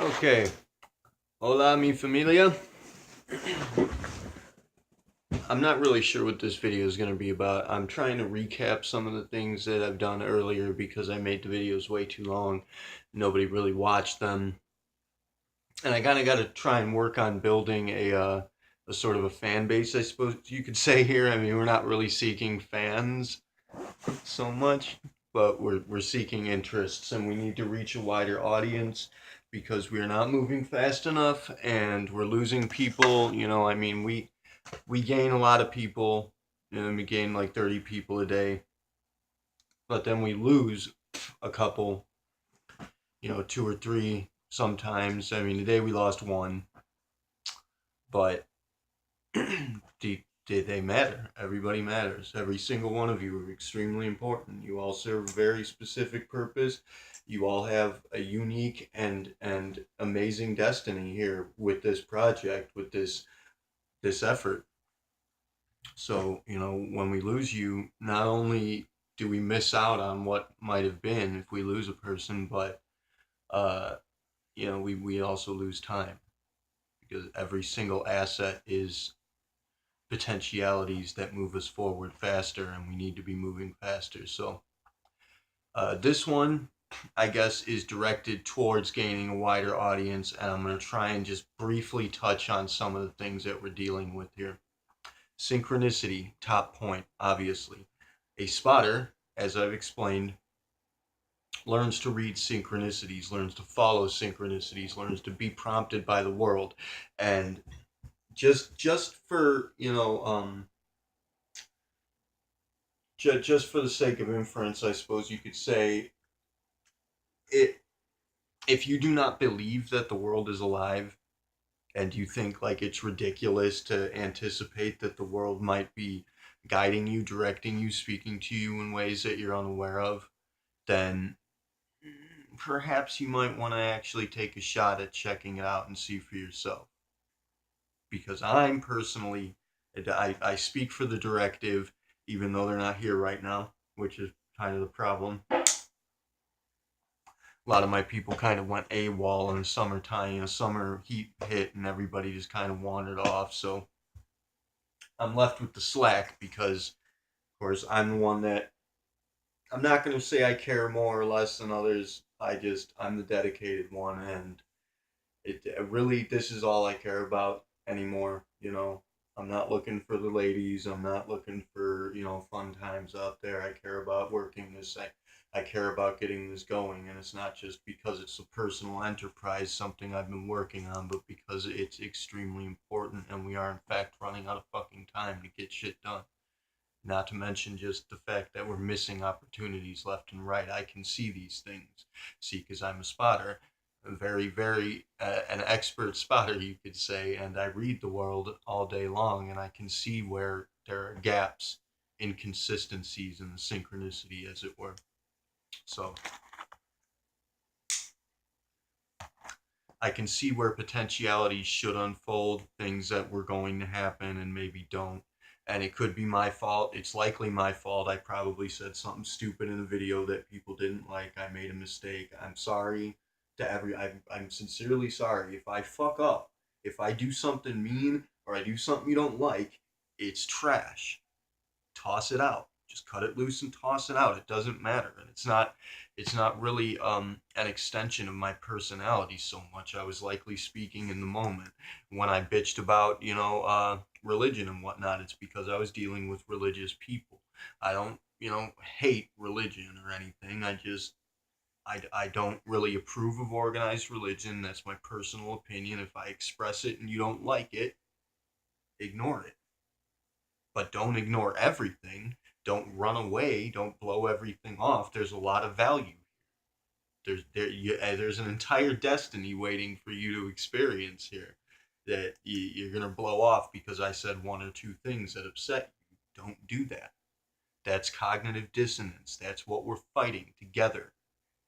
Okay. Hola, mi familia. I'm not really sure what this video is going to be about. I'm trying to recap some of the things that I've done earlier because I made the videos way too long. Nobody really watched them. And I kind of got to try and work on building a sort of a fan base, I suppose you could say here. I mean, we're not really seeking fans so much, but we're seeking interests, and we need to reach a wider audience because we're not moving fast enough and we're losing people. I mean, we gain a lot of people, we gain like 30 people a day, but then we lose a couple, two or three sometimes. I mean, today we lost one, but they matter. Everybody matters. Every single one of you are extremely important. You all serve a very specific purpose. You all have a unique and amazing destiny here with this project, with this effort. So, when we lose you, not only do we miss out on what might have been if we lose a person, but uh, we also lose time because every single asset is potentialities that move us forward faster, and we need to be moving faster. So this one, I guess, is directed towards gaining a wider audience, and I'm going to try and just briefly touch on some of the things that we're dealing with here. Synchronicity, top point, obviously. A spotter, as I've explained, learns to read synchronicities, learns to follow synchronicities, learns to be prompted by the world. And just for, just for the sake of inference, I suppose you could say it. If you do not believe that the world is alive, and you think like it's ridiculous to anticipate that the world might be guiding you, directing you, speaking to you in ways that you're unaware of, then perhaps you might want to actually take a shot at checking it out and see for yourself. Because I'm personally, I speak for the directive, even though they're not here right now, which is kind of the problem. A lot of my people kind of went AWOL in the summertime. Summer heat hit and everybody just kind of wandered off. So I'm left with the slack because, of course, I'm the one that I'm not going to say I care more or less than others. I'm the dedicated one, and it really, this is all I care about anymore. I'm not looking for the ladies. I'm not looking for fun times out there. I care about working this. I care about getting this going, and it's not just because it's a personal enterprise, something I've been working on, but because it's extremely important, and we are in fact running out of fucking time to get shit done. Not to mention just the fact that we're missing opportunities left and right. I can see these things. See, because I'm a spotter, a very, very an expert spotter, you could say, and I read the world all day long, and I can see where there are gaps, inconsistencies in the synchronicity, as it were. So I can see where potentialities should unfold, things that were going to happen and maybe don't. And it could be my fault. It's likely my fault. I probably said something stupid in a video that people didn't like. I made a mistake. I'm sorry to I'm sincerely sorry. If I fuck up, if I do something mean or I do something you don't like, it's trash. Toss it out. Just cut it loose and toss it out. It doesn't matter, and it's not really an extension of my personality so much. I was likely speaking in the moment when I bitched about religion and whatnot. It's because I was dealing with religious people. I don't hate religion or anything. I don't really approve of organized religion. That's my personal opinion. If I express it and you don't like it, ignore it, but don't ignore everything. Don't run away. Don't blow everything off. There's a lot of value. There's an entire destiny waiting for you to experience here that you're gonna blow off because I said one or two things that upset you. Don't do that. That's cognitive dissonance. That's what we're fighting together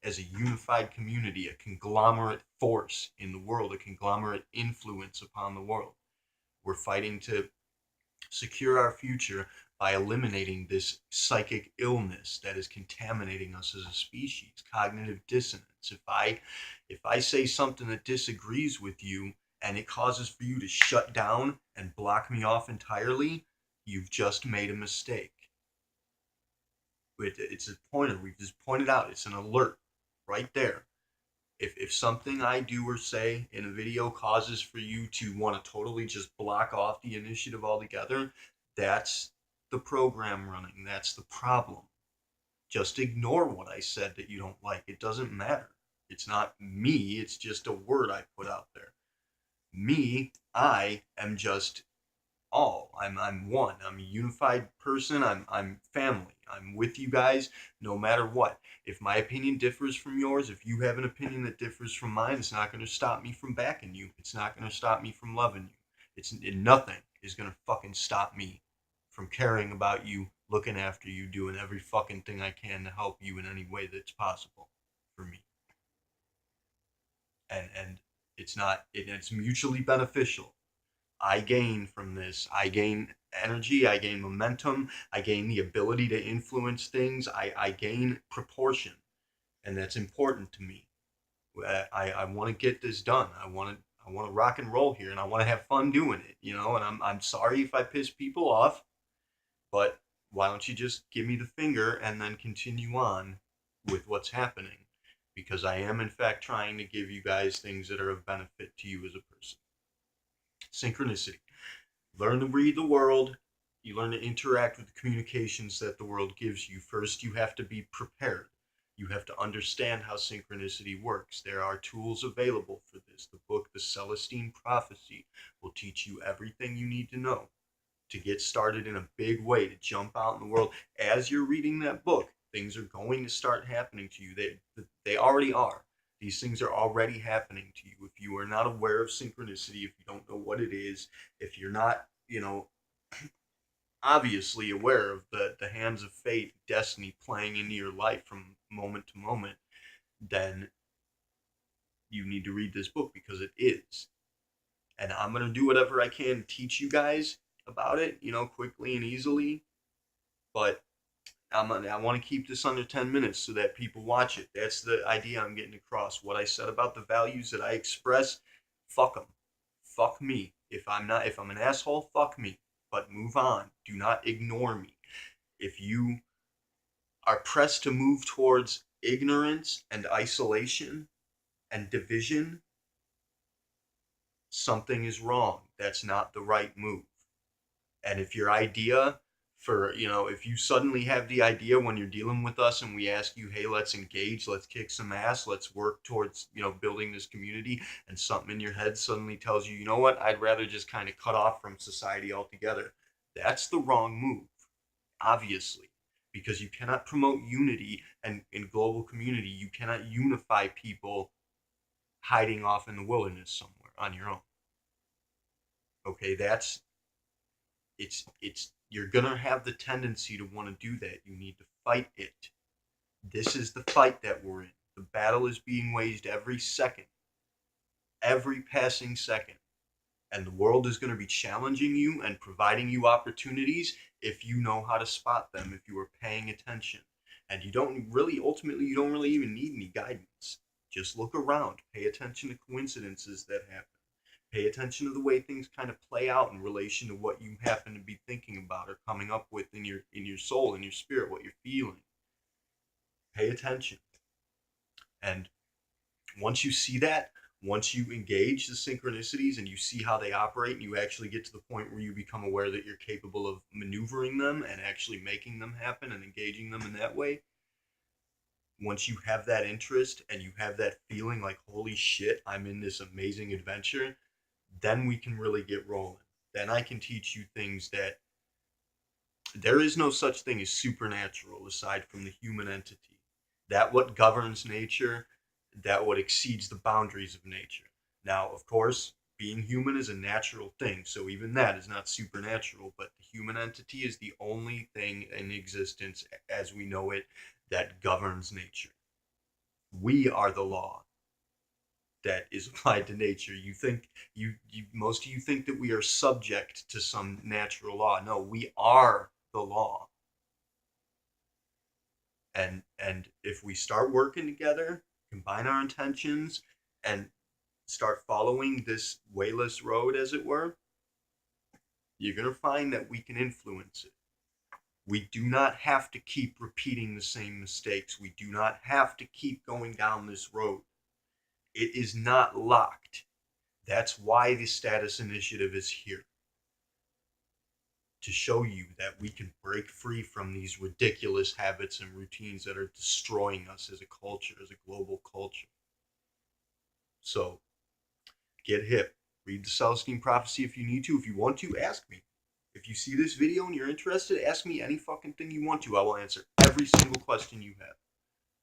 as a unified community, a conglomerate force in the world, a conglomerate influence upon the world. We're fighting to secure our future by eliminating this psychic illness that is contaminating us as a species, cognitive dissonance. If I say something that disagrees with you and it causes for you to shut down and block me off entirely, you've just made a mistake. It's a pointer. We've just pointed out. It's an alert right there. If something I do or say in a video causes for you to want to totally just block off the initiative altogether, that's the program running. That's the problem. Just ignore what I said that you don't like. It doesn't matter. It's not me. It's just a word I put out there. Me, I am just all. I'm one. I'm a unified person. I'm family. I'm with you guys no matter what. If my opinion differs from yours, if you have an opinion that differs from mine, it's not going to stop me from backing you. It's not going to stop me from loving you. Nothing is going to fucking stop me from caring about you, looking after you, doing every fucking thing I can to help you in any way that's possible for me. And it's mutually beneficial. I gain from this. I gain energy. I gain momentum. I gain the ability to influence things. I gain proportion. And that's important to me. I want to get this done. I want to rock and roll here, and I want to have fun doing it, and I'm sorry if I piss people off, but why don't you just give me the finger and then continue on with what's happening? Because I am, in fact, trying to give you guys things that are of benefit to you as a person. Synchronicity. Learn to read the world. You learn to interact with the communications that the world gives you. First, you have to be prepared. You have to understand how synchronicity works. There are tools available for this. The book, The Celestine Prophecy, will teach you everything you need to know to get started in a big way, to jump out in the world. As you're reading that book, things are going to start happening to you. They already are. These things are already happening to you. If you are not aware of synchronicity, if you don't know what it is, if you're not, obviously aware of the hands of fate, destiny playing into your life from moment to moment, then you need to read this book because it is. And I'm going to do whatever I can to teach you guys about it, quickly and easily. But I want to keep this under 10 minutes so that people watch it. That's the idea I'm getting across. What I said about the values that I express, fuck them. Fuck me. If I'm an asshole, fuck me. But move on. Do not ignore me. If you are pressed to move towards ignorance and isolation and division, something is wrong. That's not the right move. And if your idea if you suddenly have the idea when you're dealing with us and we ask you, hey, let's engage, let's kick some ass, let's work towards, building this community, and something in your head suddenly tells you, you know what, I'd rather just kind of cut off from society altogether. That's the wrong move, obviously, because you cannot promote unity and in global community. You cannot unify people hiding off in the wilderness somewhere on your own. Okay, it's you're gonna have the tendency to want to do that. You need to fight it. This is the fight that we're in. The battle is being waged every second, every passing second. And the world is going to be challenging you and providing you opportunities if you know how to spot them, if you are paying attention. And ultimately, you don't really even need any guidance. Just look around, pay attention to coincidences that happen. Pay attention to the way things kind of play out in relation to what you happen to be thinking about or coming up with in your soul, in your spirit, what you're feeling. Pay attention. And once you see that, once you engage the synchronicities and you see how they operate and you actually get to the point where you become aware that you're capable of maneuvering them and actually making them happen and engaging them in that way, once you have that interest and you have that feeling like, holy shit, I'm in this amazing adventure, then we can really get rolling. Then I can teach you things that there is no such thing as supernatural aside from the human entity. That what governs nature, that what exceeds the boundaries of nature. Now, of course, being human is a natural thing, so even that is not supernatural, but the human entity is the only thing in existence as we know it that governs nature. We are the law that is applied to nature. Most of you think that we are subject to some natural law. No, we are the law. And if we start working together, combine our intentions, and start following this wayless road, as it were, you're going to find that we can influence it. We do not have to keep repeating the same mistakes. We do not have to keep going down this road. It is not locked. That's why the Status Initiative is here. To show you that we can break free from these ridiculous habits and routines that are destroying us as a culture, as a global culture. So, get hip. Read the Celestine Prophecy if you need to. If you want to, ask me. If you see this video and you're interested, ask me any fucking thing you want to. I will answer every single question you have.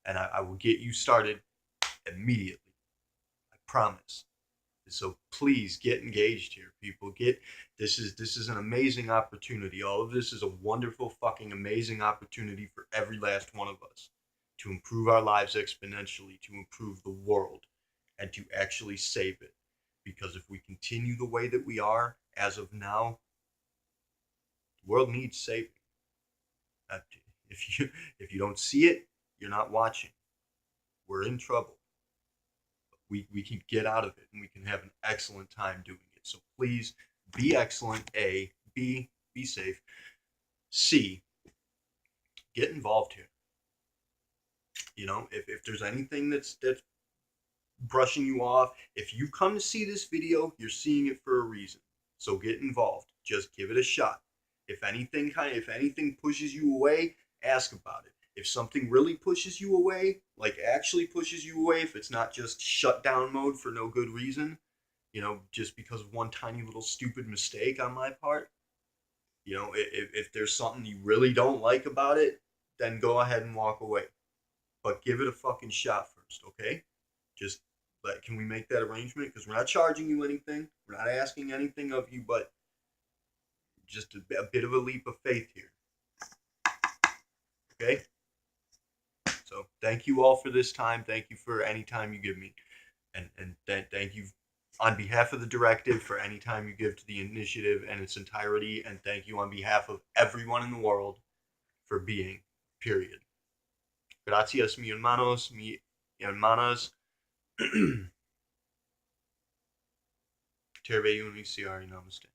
And I will get you started immediately. I promise. So please get engaged here, people. This is an amazing opportunity. All of this is a wonderful, fucking amazing opportunity for every last one of us to improve our lives exponentially, to improve the world, and to actually save it. Because if we continue the way that we are as of now, the world needs saving. If you don't see it, you're not watching. We're in trouble. We can get out of it, and we can have an excellent time doing it. So please be excellent. A, B, be safe. C, get involved here. You know, if there's anything that's brushing you off, if you come to see this video, you're seeing it for a reason. So get involved. Just give it a shot. If anything pushes you away, ask about it. If something really pushes you away, like actually pushes you away, if it's not just shutdown mode for no good reason, you know, just because of one tiny little stupid mistake on my part, you know, if there's something you really don't like about it, then go ahead and walk away. But give it a fucking shot first, okay? Just can we make that arrangement? Because we're not charging you anything. We're not asking anything of you, but just a bit of a leap of faith here. Okay? So thank you all for this time. Thank you for any time you give me. And thank you on behalf of the directive for any time you give to the initiative and its entirety. And thank you on behalf of everyone in the world for being, period. Gracias, mi hermanos, mi hermanas. Terve uniciari, namaste.